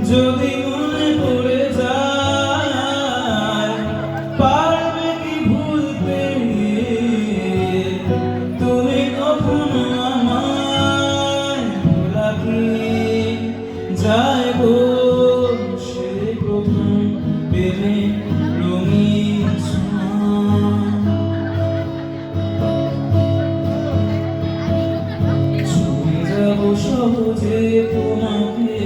যদি মনে পড়ে যায় পারবে কি ভুলতে তুমি কখনো আমায় ভোলা কি যায় গো সে প্রথম প্রেমে রঙিন ছুঁয়ে যাব সহজে তোমাকে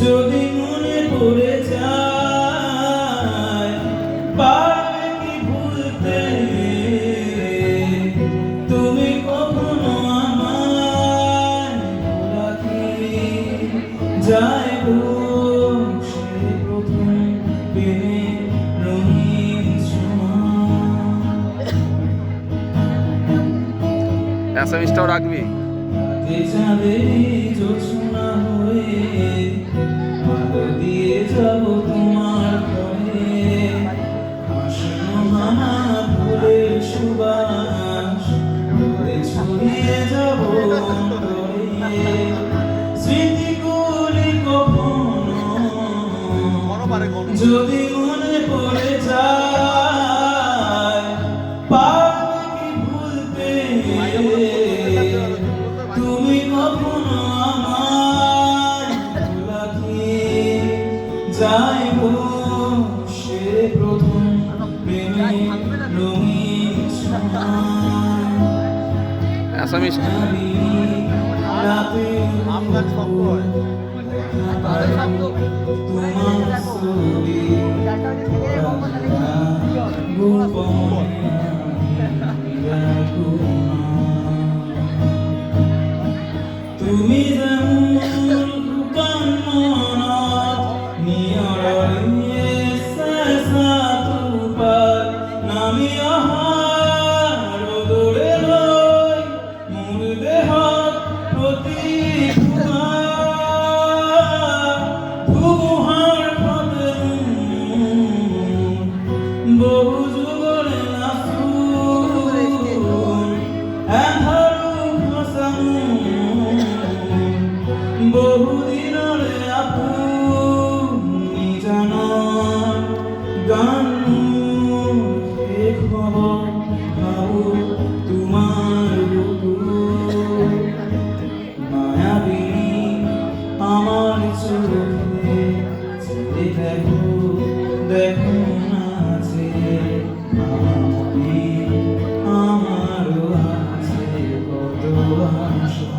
যদি মনে পড়ে যায় পারবে কি ভুলতে তুমি কখনো আমায় ভোলা কি যায় গো সে প্রথম প্রেমের রঙিন এসএমএসটাও রাখবি জোছনা হয়ে আলো দিয়ে যাব তোমার ঘরে হাসনো হানা ফুলের সুবাস ছড়িয়ে যাব স্মৃতিগুলি কখনো যদি মনে পড়ে যায় পারবে কি ভুলতে তুমি কখনো আমায় ভোলা কি যায় গো সে প্রথম প্রেমে রঙিন এসএমএস রাতে আমার তোমার ছবি তুমি বহু যুগলে বহুদিনরে আপনি জানান গান খবর ভাবু তোমার মায়াবী আমার চোখে দেখো দেখো নাচে আমারও আছে কত আশা।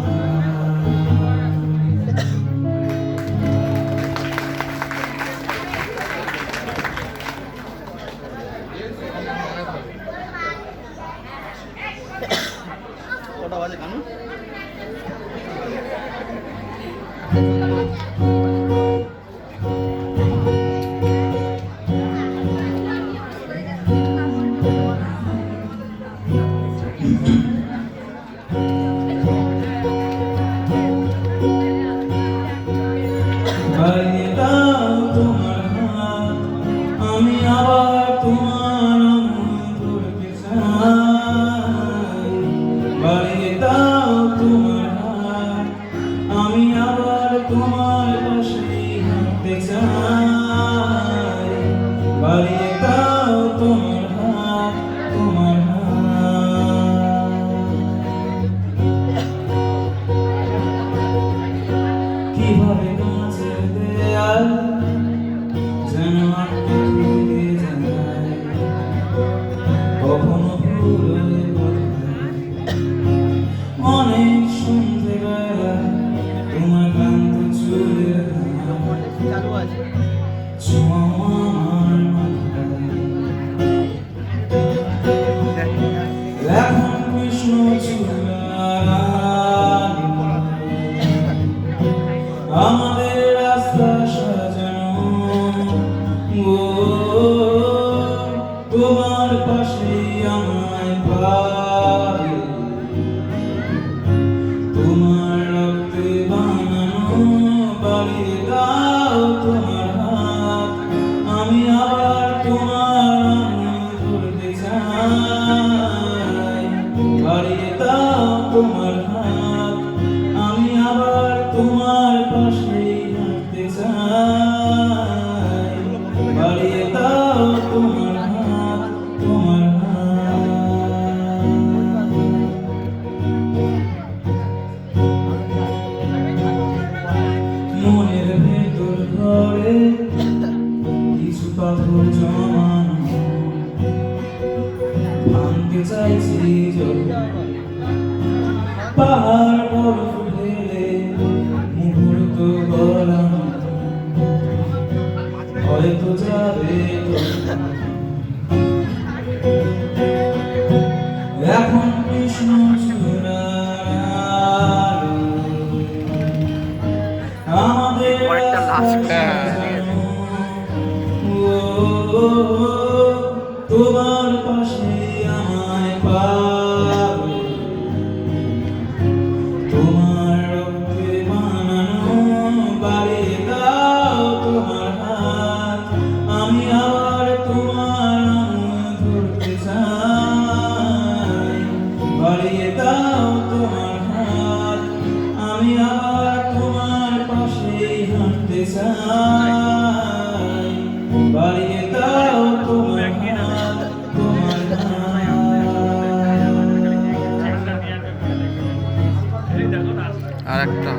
কটা বাজে কানু? বাড়িয়ে দাও তোমার হাত আমি আবার তোমার ধরতে চাই বাড়িয়ে দাও তোমার হাত আমি আবার তোমার পাশে হাঁটতে চাই বাড়িয়ে দাও তোমার হাত অনেক সন্ধেবেলা তোমার ক্লান্ত চুলের হাত চালু আছে। ছোঁয়াও আমার মাথায়। এখন কৃষ্ণ চূড়ার আমাদের রাস্তা সাজানো, ও তোমার পাশেই আমায় পাবে, তোমার রক্তে বানানো বাড়িয়ে দাও তোমার হাত, আমি আবার তোমার আঙুল ধরতে চাই। বাড়িয়ে দাও তোমার হাত, আমি আবার তোমার পাশেই হাঁটতে চাই। বাড়িয়ে দাও তোমার হাত, তোমার হাত। মনের ভেতর ঘরে কিছু পাথর জমানো, ভাঙতে চাইছি যখন পাহাড় বরফ ঢেলে মুহূর্ত গলানো, হয়তো যাবে তখন। এখন কৃষ্ণ চূড়ার আমাদের পরেরটা last। তোমার পাশে আমায় পাবে, তোমার রক্তে বানানো বাড়িয়ে দাও তোমার হাত, আমি আবার তোমার আঙুল ধরতে চাই। বাড়িয়ে দাও তোমার হাত, আমি আবার তোমার পাশেই হাঁটতে চাই। বাড়িয়ে দাও তোমার হাত, তোমার হাত। আর একটা